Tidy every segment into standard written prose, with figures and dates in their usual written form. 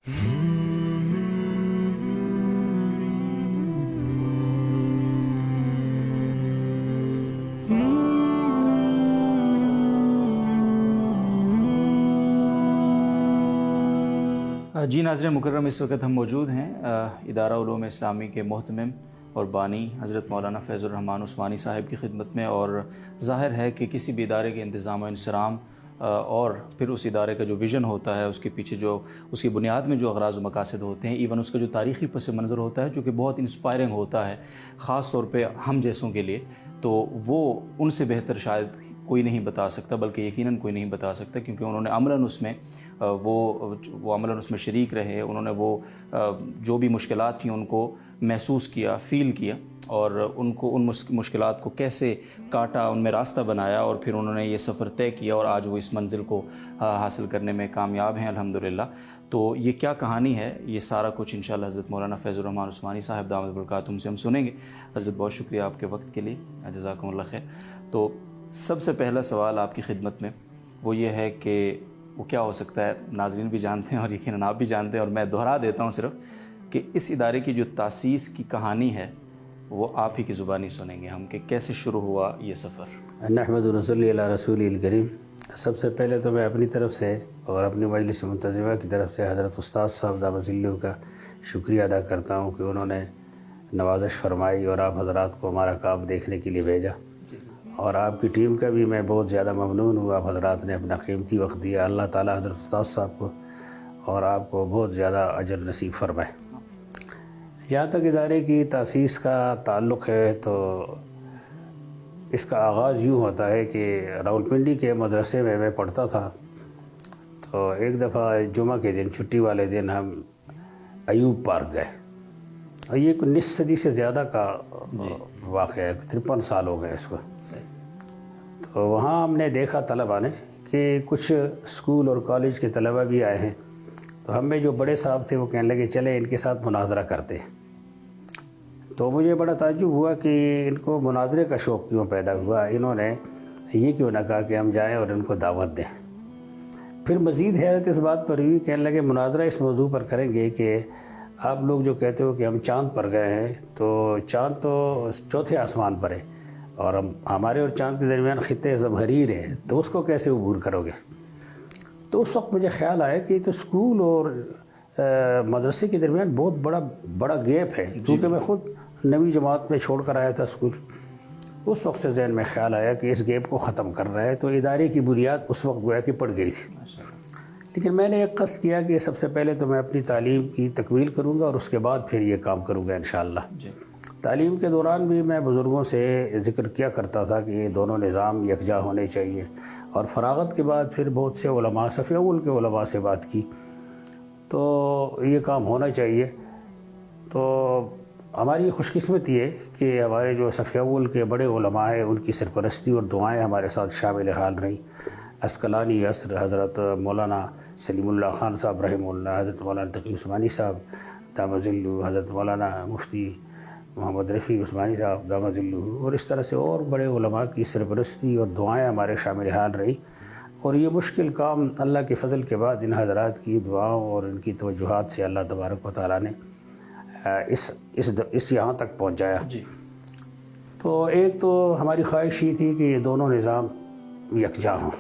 جی ناظرین مکرم، اس وقت ہم موجود ہیں ادارہ علوم اسلامی کے محتمم اور بانی حضرت مولانا فیض الرحمان عثمانی صاحب کی خدمت میں، اور ظاہر ہے کہ کسی بھی ادارے کے انتظام و انصرام اور پھر اس ادارے کا جو ویژن ہوتا ہے، اس کے پیچھے جو اس کی بنیاد میں جو اغراض و مقاصد ہوتے ہیں، ایون اس کا جو تاریخی پس منظر ہوتا ہے جو کہ بہت انسپائرنگ ہوتا ہے خاص طور پہ ہم جیسوں کے لیے، تو وہ ان سے بہتر شاید کوئی نہیں بتا سکتا، بلکہ یقیناً کوئی نہیں بتا سکتا، کیونکہ انہوں نے عملاً اس میں وہ عملاً اس میں شریک رہے، انہوں نے وہ جو بھی مشکلات تھیں ان کو محسوس کیا، فیل کیا، اور ان کو ان مشکلات کو کیسے کاٹا، ان میں راستہ بنایا، اور پھر انہوں نے یہ سفر طے کیا، اور آج وہ اس منزل کو حاصل کرنے میں کامیاب ہیں الحمدللہ۔ تو یہ کیا کہانی ہے، یہ سارا کچھ انشاءاللہ حضرت مولانا فیض الرحمان عثمانی صاحب دامت برکاتہم سے ہم سنیں گے۔ حضرت بہت شکریہ آپ کے وقت کے لیے، جزاکم اللہ خیر۔ تو سب سے پہلا سوال آپ کی خدمت میں وہ یہ ہے کہ وہ کیا ہو سکتا ہے، ناظرین بھی جانتے ہیں اور یقیناً آپ بھی جانتے ہیں، اور میں دہرا دیتا ہوں صرف کہ اس ادارے کی جو تاسیس کی کہانی ہے وہ آپ ہی کی زبانی سنیں گے ہم، کہ کیسے شروع ہوا یہ سفر۔ نحمد رسول اللہ رسول الکریم۔ سب سے پہلے تو میں اپنی طرف سے اور اپنی مجلس منتظمہ کی طرف سے حضرت استاد صاحب دامت ظلہ کا شکریہ ادا کرتا ہوں کہ انہوں نے نوازش فرمائی اور آپ حضرات کو ہمارا کام دیکھنے کے لیے بھیجا، اور آپ کی ٹیم کا بھی میں بہت زیادہ ممنون ہوں، آپ حضرات نے اپنا قیمتی وقت دیا۔ اللہ تعالیٰ حضرت استاد صاحب کو اور آپ کو بہت زیادہ اجر نصیب فرمائے۔ جہاں تک ادارے کی تاسیس کا تعلق ہے تو اس کا آغاز یوں ہوتا ہے کہ راولپنڈی کے مدرسے میں پڑھتا تھا، تو ایک دفعہ جمعہ کے دن چھٹی والے دن ہم ایوب پارک گئے، اور یہ کوئی نصف صدی سے زیادہ کا واقعہ ہے، 53 سال ہو گئے اس کو۔ تو وہاں ہم نے دیکھا طلباء نے کہ کچھ اسکول اور کالج کے طلباء بھی آئے ہیں، تو ہم میں جو بڑے صاحب تھے وہ کہنے لگے چلے ان کے ساتھ مناظرہ کرتے ہیں۔ تو مجھے بڑا تعجب ہوا کہ ان کو مناظرے کا شوق کیوں پیدا ہوا، انہوں نے یہ کیوں نہ کہا کہ ہم جائیں اور ان کو دعوت دیں۔ پھر مزید حیرت اس بات پر ہوئی، کہنے لگے مناظرہ اس موضوع پر کریں گے کہ آپ لوگ جو کہتے ہو کہ ہم چاند پر گئے ہیں، تو چاند تو چوتھے آسمان پر ہے، اور ہمارے اور چاند کے درمیان خطے زمہریر ہیں، تو اس کو کیسے عبور کرو گے؟ تو اس وقت مجھے خیال آیا کہ تو اسکول اور مدرسے کے درمیان بہت بڑا گیپ ہے، کیونکہ میں خود 9ویں جماعت میں چھوڑ کر آیا تھا اسکول۔ اس وقت سے ذہن میں خیال آیا کہ اس گیپ کو ختم کر رہا ہے، تو ادارے کی بنیاد اس وقت گویا کہ پڑ گئی تھی۔ لیکن میں نے ایک قصد کیا کہ سب سے پہلے تو میں اپنی تعلیم کی تکمیل کروں گا، اور اس کے بعد پھر یہ کام کروں گا انشاءاللہ۔ تعلیم کے دوران بھی میں بزرگوں سے ذکر کیا کرتا تھا کہ یہ دونوں نظام یکجا ہونے چاہیے، اور فراغت کے بعد پھر بہت سے علماء، صف اول کے علماء سے بات کی، تو یہ کام ہونا چاہیے۔ تو ہماری خوش قسمتی ہے کہ ہمارے جو صف اول کے بڑے علماء ہیں ان کی سرپرستی اور دعائیں ہمارے ساتھ شامل حال رہیں۔ عسقلانی عصر حضرت مولانا سلیم اللہ خان صاحب رحمہ اللہ، حضرت مولانا تقی عثمانی صاحب دامت ظلہ، حضرت مولانا مفتی محمد رفیع عثمانی صاحب دامت ظلہ، اور اس طرح سے اور بڑے علماء کی سرپرستی اور دعائیں ہمارے شامل حال رہی، اور یہ مشکل کام اللہ کے فضل کے بعد ان حضرات کی دعاؤں اور ان کی توجہات سے اللہ تبارک و تعالیٰ نے اس یہاں تک پہنچایا۔ تو ایک تو ہماری خواہش یہ تھی کہ یہ دونوں نظام یکجا ہوں۔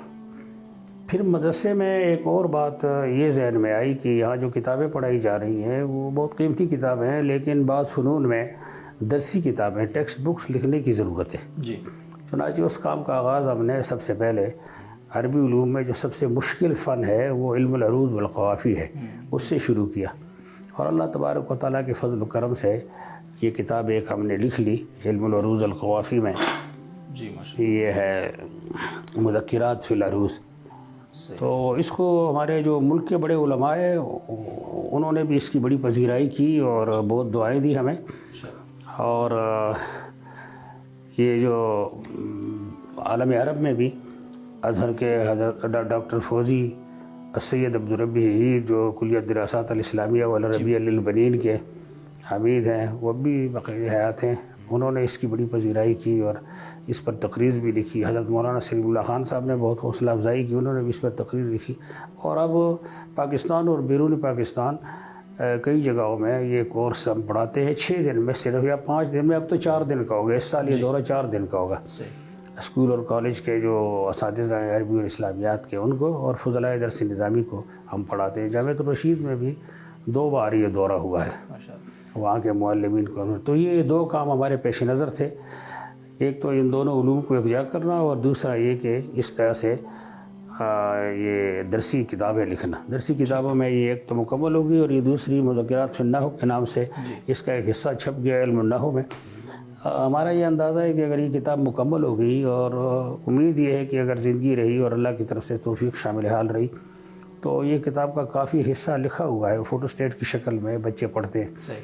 پھر مدرسے میں ایک اور بات یہ ذہن میں آئی کہ یہاں جو کتابیں پڑھائی جا رہی ہیں وہ بہت قیمتی کتابیں ہیں، لیکن بعض فنون میں درسی کتابیں، ٹیکسٹ بکس لکھنے کی ضرورت ہے۔ چنانچہ اس کام کا آغاز ہم نے سب سے پہلے عربی علوم میں جو سب سے مشکل فن ہے وہ علم العروض والقوافی ہے، اس سے شروع کیا، اور اللہ تبارک و تعالیٰ کے فضل و کرم سے یہ کتاب ایک ہم نے لکھ لی علم العروض والقوافی میں۔ یہ ہے مذکرات فی العروض۔ تو اس کو ہمارے جو ملک کے بڑے علماء ہیں انہوں نے بھی اس کی بڑی پذیرائی کی اور بہت دعائیں دی ہمیں، اور یہ جو عالم عرب میں بھی ازہر کے حضرت ڈاکٹر فوزی السید عبدالربی جو کلیت دراسات الاسلامیہ والعربیہ للبنین کے حمید ہیں، وہ بھی بقیہ حیات ہیں، انہوں نے اس کی بڑی پذیرائی کی اور اس پر تقریر بھی لکھی. حضرت مولانا سلیم اللہ خان صاحب نے بہت حوصلہ افزائی کی, انہوں نے بھی اس پر تقریر لکھی. اور اب پاکستان اور بیرون پاکستان کئی جگہوں میں یہ کورس ہم پڑھاتے ہیں 6 دن میں صرف یا 5 دن میں. اب تو 4 دن کا ہوگا, اس سال یہ دورہ 4 دن کا ہوگا. اسکول اور کالج کے جو اساتذہ ہیں عربی اور اسلامیات کے, ان کو اور فضلائے درس نظامی کو ہم پڑھاتے ہیں. جامعۃ الرشید میں بھی 2 بار یہ دورہ ہوا ہے وہاں کے معلمین کو. تو یہ 2 کام ہمارے پیش نظر تھے, ایک تو ان دونوں علوم کو یکجا کرنا, اور دوسرا یہ کہ اس طرح سے یہ درسی کتابیں لکھنا. درسی کتابوں میں یہ ایک تو مکمل ہوگی, اور یہ دوسری مذکرات فی النحو کے نام سے اس کا ایک حصہ چھپ گیا علم النحو میں. ہمارا یہ اندازہ ہے کہ اگر یہ کتاب مکمل ہو گئی, اور امید یہ ہے کہ اگر زندگی رہی اور اللہ کی طرف سے توفیق شامل حال رہی, تو یہ کتاب کا کافی حصہ لکھا ہوا ہے فوٹو اسٹیٹ کی شکل میں, بچے پڑھتے ہیں.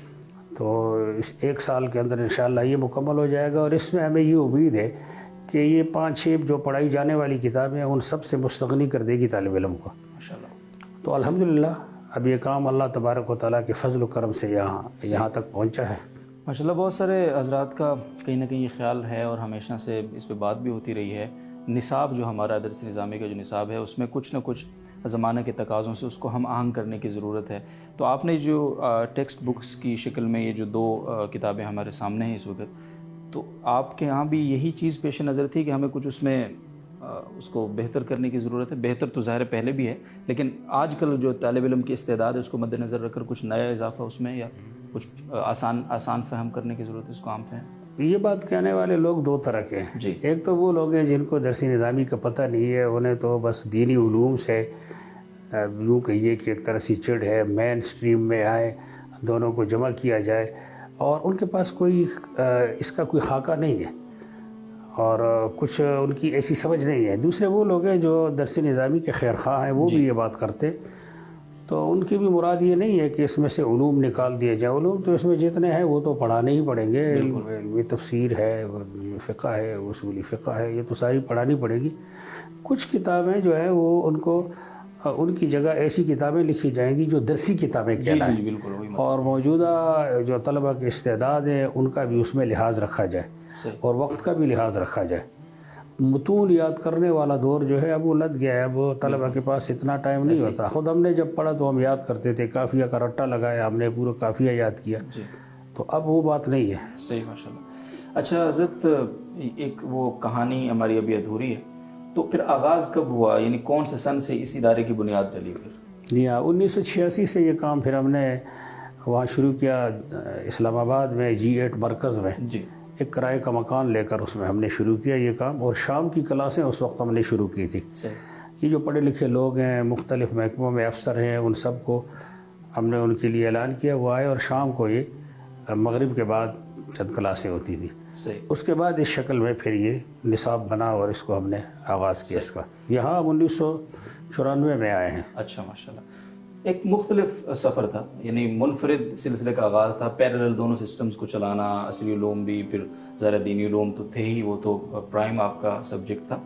تو اس 1 سال کے اندر انشاءاللہ یہ مکمل ہو جائے گا. اور اس میں ہمیں یہ امید ہے کہ یہ 5-6 جو پڑھائی جانے والی کتابیں ان سب سے مستغنی کر دے گی طالب علم کو. تو الحمدللہ اب یہ کام اللہ تبارک و تعالیٰ کے فضل و کرم سے یہاں تک پہنچا ہے. ماشاءاللہ بہت سارے حضرات کا کہیں نہ کہیں یہ خیال ہے, اور ہمیشہ سے اس پہ بات بھی ہوتی رہی ہے, نصاب جو ہمارا درس نظامی کا جو نصاب ہے اس میں کچھ نہ کچھ زمانہ کے تقاضوں سے اس کو ہم آہنگ کرنے کی ضرورت ہے. تو آپ نے جو ٹیکسٹ بکس کی شکل میں یہ جو 2 کتابیں ہمارے سامنے ہیں اس وقت, تو آپ کے یہاں بھی یہی چیز پیش نظر تھی کہ ہمیں کچھ اس میں اس کو بہتر کرنے کی ضرورت ہے؟ بہتر تو ظاہر پہلے بھی ہے, لیکن آج کل جو طالب علم کی استعداد ہے اس کو مد نظر رکھ کر کچھ نیا اضافہ اس میں, یا کچھ آسان فہم کرنے کی ضرورت ہے, اس کو عام فہم. یہ بات کہنے والے لوگ 2 طرح کے ہیں. جی. ایک تو وہ لوگ ہیں جن کو درسی نظامی کا پتہ نہیں ہے, انہیں تو بس دینی علوم سے یوں کہیے کہ ایک طرح سی چڑ ہے, مین سٹریم میں آئے, دونوں کو جمع کیا جائے, اور ان کے پاس کوئی اس کا کوئی خاکہ نہیں ہے, اور کچھ ان کی ایسی سمجھ نہیں ہے. دوسرے وہ لوگ ہیں جو درسی نظامی کے خیر خواہ ہیں, وہ بھی یہ بات کرتے, تو ان کی بھی مراد یہ نہیں ہے کہ اس میں سے علوم نکال دیے جائیں. علوم تو اس میں جتنے ہیں وہ تو پڑھانے ہی پڑیں گے. علم تفسیر ہے, فقہ ہے, اصولی فقہ ہے, یہ تو ساری پڑھانی پڑے گی. کچھ کتابیں جو ہے وہ ان کو ان کی جگہ ایسی کتابیں لکھی جائیں گی جو درسی کتابیں کہلائیں, اور موجودہ جو طلبہ کے استعداد ہیں ان کا بھی اس میں لحاظ رکھا جائے, اور وقت کا بھی لحاظ رکھا جائے. متون یاد کرنے والا دور جو ہے اب وہ لد گیا ہے, اب طلبہ کے پاس اتنا ٹائم نہیں ہوتا. خود ہم نے جب پڑھا تو ہم یاد کرتے تھے, قافیہ کا رٹا لگایا ہم نے, پورا قافیہ یاد کیا. تو اب وہ بات نہیں ہے. صحیح, ماشاءاللہ. اچھا حضرت, ایک وہ کہانی ہماری ابھی ادھوری ہے, تو پھر آغاز کب ہوا, یعنی کون سے سن سے اس ادارے کی بنیاد ڈلی پھر؟ جی ہاں, 1986 سے یہ کام پھر ہم نے وہاں شروع کیا, اسلام آباد میں G8 مرکز میں. جی. ایک کرائے کا مکان لے کر اس میں ہم نے شروع کیا یہ کام, اور شام کی کلاسیں اس وقت ہم نے شروع کی تھی. یہ جو پڑھے لکھے لوگ ہیں, مختلف محکموں میں افسر ہیں, ان سب کو ہم نے ان کے لیے اعلان کیا, وہ آئے, اور شام کو یہ مغرب کے بعد چند کلاسیں ہوتی تھی. اس کے بعد اس شکل میں پھر یہ نصاب بنا, اور اس کو ہم نے آغاز کیا اس کا. یہاں ہم 1994 میں آئے ہیں. اچھا, ماشاءاللہ. ایک مختلف سفر تھا, یعنی منفرد سلسلے کا آغاز تھا, پیرلل دونوں سسٹمز کو چلانا, اصلی علوم بھی, پھر ذرا دینی علوم تو تھے ہی, وہ تو پرائم آپ کا سبجیکٹ تھا.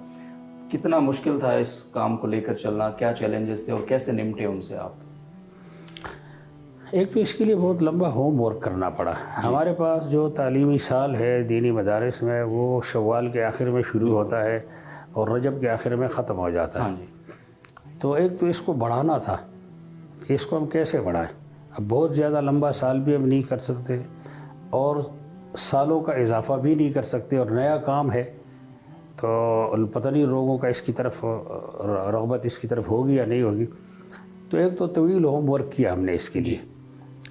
کتنا مشکل تھا اس کام کو لے کر چلنا, کیا چیلنجز تھے اور کیسے نمٹے ان سے آپ؟ ایک تو اس کے لیے بہت لمبا ہوم ورک کرنا پڑا. ہمارے پاس جو تعلیمی سال ہے دینی مدارس میں, وہ شوال کے آخر میں شروع ہوتا ہے اور رجب کے آخر میں ختم ہو جاتا ہے. تو ایک تو اس کو بڑھانا تھا کہ اس کو ہم کیسے بڑھائیں. اب بہت زیادہ لمبا سال بھی ہم نہیں کر سکتے, اور سالوں کا اضافہ بھی نہیں کر سکتے, اور نیا کام ہے تو پتہ نہیں لوگوں کا اس کی طرف رغبت اس کی طرف ہوگی یا نہیں ہوگی. تو ایک تو طویل ہوم ورک کیا ہم نے اس کے لیے.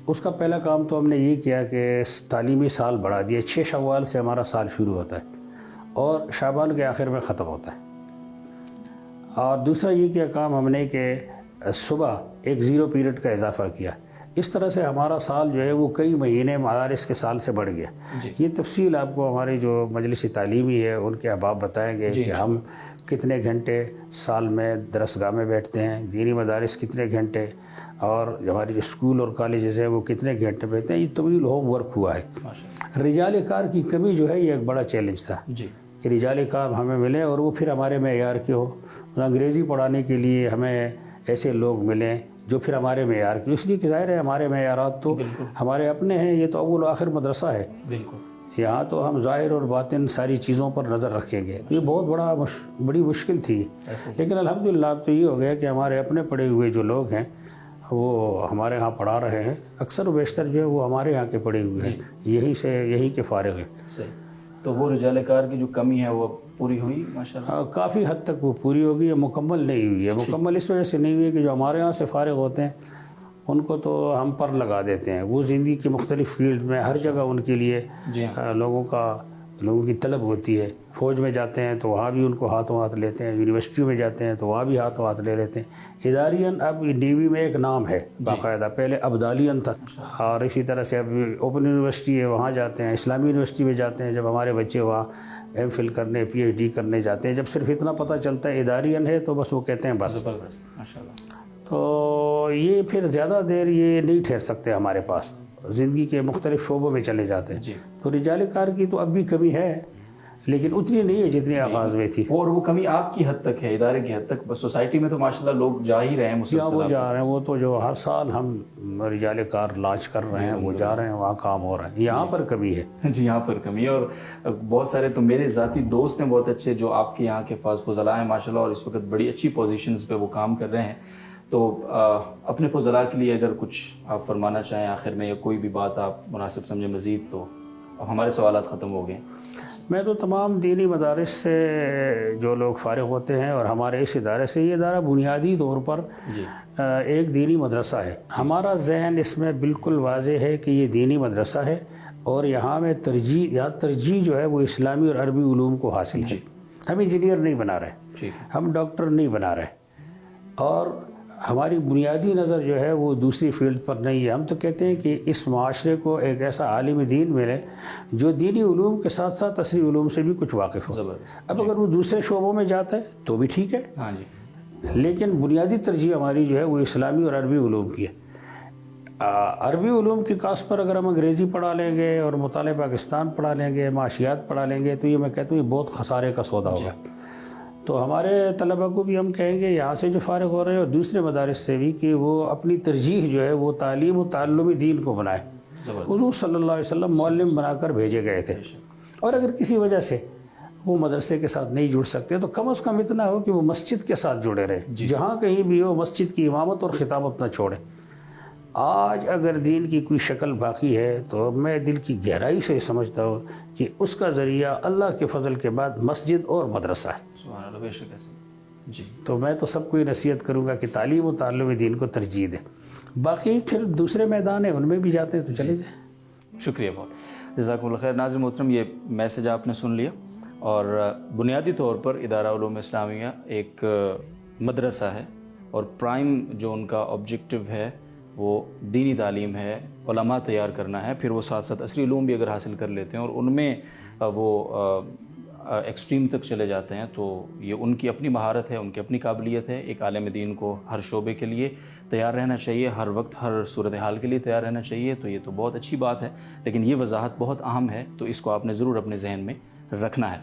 اس کا پہلا کام تو ہم نے یہ کیا کہ تعلیمی سال بڑھا دیا. 6 شوال سے ہمارا سال شروع ہوتا ہے اور شعبان کے آخر میں ختم ہوتا ہے. اور دوسرا یہ کیا کام ہم نے کہ صبح ایک 0 پیریڈ کا اضافہ کیا. اس طرح سے ہمارا سال جو ہے وہ کئی مہینے مدارس کے سال سے بڑھ گیا. یہ تفصیل آپ کو ہماری جو مجلس تعلیمی ہے ان کے احباب بتائیں گے کہ ہم کتنے گھنٹے سال میں درسگاہ میں بیٹھتے ہیں, دینی مدارس کتنے گھنٹے, اور ہماری جو اسکول اور کالجز ہیں وہ کتنے گھنٹے بیٹھتے ہیں. یہ طویل ہوم ورک ہوا ہے. رجال کار کی کمی جو ہے یہ ایک بڑا چیلنج تھا کہ رجال کار ہمیں ملیں اور وہ پھر ہمارے معیار کے ہو. انگریزی پڑھانے کے لیے ہمیں ایسے لوگ ملیں جو پھر ہمارے معیار کی, اس لیے کہ ظاہر ہے ہمارے معیارات تو ہمارے اپنے ہیں, یہ تو اول و آخر مدرسہ ہے. یہاں تو ہم ظاہر اور باطن ساری چیزوں پر نظر رکھیں گے. یہ بہت بڑی مشکل تھی, لیکن الحمدللہ اب تو یہ ہو گیا کہ ہمارے اپنے پڑھے ہوئے جو لوگ ہیں وہ ہمارے ہاں پڑھا رہے ہیں. اکثر و بیشتر جو ہے وہ ہمارے یہاں کے پڑھے ہوئے ہیں, یہی کے فارغ ہیں. صحیح. تو وہ رجال کار کی جو کمی ہے وہ پوری ہوئی ماشاءاللہ؟ کافی حد تک وہ پوری ہوگی, مکمل نہیں ہوئی ہے. مکمل اس وجہ سے نہیں ہوئی کہ جو ہمارے یہاں سے فارغ ہوتے ہیں ان کو تو ہم پر لگا دیتے ہیں. وہ زندگی کے مختلف فیلڈ میں ہر جگہ ان کے لیے لوگوں کی طلب ہوتی ہے. فوج میں جاتے ہیں تو وہاں بھی ان کو ہاتھوں ہاتھ لیتے ہیں, یونیورسٹیوں میں جاتے ہیں تو وہاں بھی ہاتھوں ہاتھ لے لیتے ہیں. اداریاً اب نیوی میں ایک نام ہے باقاعدہ, پہلے ابدالیاً تھا, اور اسی طرح سے اب اوپن یونیورسٹی ہے وہاں جاتے ہیں, اسلامی یونیورسٹی میں جاتے ہیں. جب ہمارے بچے وہاں ایم فل کرنے پی ایچ ڈی کرنے جاتے ہیں, جب صرف اتنا پتہ چلتا ہے اداریاً ہے تو بس وہ کہتے ہیں بس. تو یہ پھر زیادہ دیر یہ نہیں ٹھہر سکتے ہمارے پاس, زندگی کے مختلف شعبوں میں چلے جاتے ہیں. تو رجال کار کی تو اب بھی کمی ہے, لیکن اتنی نہیں ہے جتنی آغاز میں تھی. اور وہ کمی آپ کی حد تک ہے, ادارے کی حد تک. بس سوسائٹی میں تو ماشاءاللہ لوگ جا ہی رہے ہیں مسلسل. وہ جا رہے ہیں, وہ تو جو ہر سال ہم رجال کار لانچ کر رہے ہیں وہ جا رہے ہیں, وہاں کام ہو رہا ہے. یہاں پر کمی ہے. جی یہاں پر کمی ہے. اور بہت سارے تو میرے ذاتی دوست ہیں بہت اچھے جو آپ کے یہاں کے فضلاء ہیں ماشاءاللہ, اور اس وقت بڑی اچھی پوزیشنز پہ وہ کام کر رہے ہیں. تو اپنے فضلاء کے لیے اگر کچھ آپ فرمانا چاہیں آخر میں, یا کوئی بھی بات آپ مناسب سمجھیں مزید, تو ہمارے سوالات ختم ہو گئے. میں تو تمام دینی مدارس سے جو لوگ فارغ ہوتے ہیں اور ہمارے اس ادارے سے, یہ ادارہ بنیادی طور پر ایک دینی مدرسہ ہے. ہمارا ذہن اس میں بالکل واضح ہے کہ یہ دینی مدرسہ ہے, اور یہاں ترجیح جو ہے وہ اسلامی اور عربی علوم کو حاصل ہے. ہم انجینئر نہیں بنا رہے, ہم ڈاکٹر نہیں بنا رہے, اور ہماری بنیادی نظر جو ہے وہ دوسری فیلڈ پر نہیں ہے. ہم تو کہتے ہیں کہ اس معاشرے کو ایک ایسا عالم دین ملے جو دینی علوم کے ساتھ ساتھ عصری علوم سے بھی کچھ واقف ہو. اب اگر وہ دوسرے شعبوں میں جاتا ہے تو بھی ٹھیک ہے, لیکن بنیادی ترجیح ہماری جو ہے وہ اسلامی اور عربی علوم کی ہے. عربی علوم کی کاس پر اگر ہم انگریزی پڑھا لیں گے اور مطالعہ پاکستان پڑھا لیں گے, معاشیات پڑھا لیں گے, تو یہ میں کہتا ہوں یہ بہت خسارے کا سودا ہوگا. تو ہمارے طلبہ کو بھی ہم کہیں گے یہاں سے جو فارغ ہو رہے ہیں اور دوسرے مدارس سے بھی, کہ وہ اپنی ترجیح جو ہے وہ تعلیم و تعلم دین کو بنائے. حضور صلی اللہ علیہ وسلم معلم بنا کر بھیجے گئے تھے, اور اگر کسی وجہ سے وہ مدرسے کے ساتھ نہیں جڑ سکتے تو کم از کم اتنا ہو کہ وہ مسجد کے ساتھ جڑے رہے. جہاں کہیں بھی ہو مسجد کی امامت اور خطابت نہ چھوڑے. آج اگر دین کی کوئی شکل باقی ہے تو میں دل کی گہرائی سے سمجھتا ہوں کہ اس کا ذریعہ اللہ کے فضل کے بعد مسجد اور مدرسہ ہے. تو میں تو سب کو یہ نصیحت کروں گا کہ تعلیم و تعلم دین کو ترجیح دیں. باقی پھر دوسرے میدان ہیں ان میں بھی جاتے ہیں تو چلے جائیں. شکریہ بہت, جزاکم اللہ خیر. ناظرین محترم, یہ میسج آپ نے سن لیا, اور بنیادی طور پر ادارہ علوم اسلامیہ ایک مدرسہ ہے, اور پرائم جو ان کا آبجیکٹو ہے وہ دینی تعلیم ہے, علماء تیار کرنا ہے. پھر وہ ساتھ ساتھ عصری علوم بھی اگر حاصل کر لیتے ہیں اور ان میں وہ ایکسٹریم تک چلے جاتے ہیں, تو یہ ان کی اپنی مہارت ہے, ان کی اپنی قابلیت ہے. ایک عالم دین کو ہر شعبے کے لیے تیار رہنا چاہیے, ہر وقت ہر صورتحال کے لیے تیار رہنا چاہیے. تو یہ تو بہت اچھی بات ہے, لیکن یہ وضاحت بہت اہم ہے, تو اس کو آپ نے ضرور اپنے ذہن میں رکھنا ہے.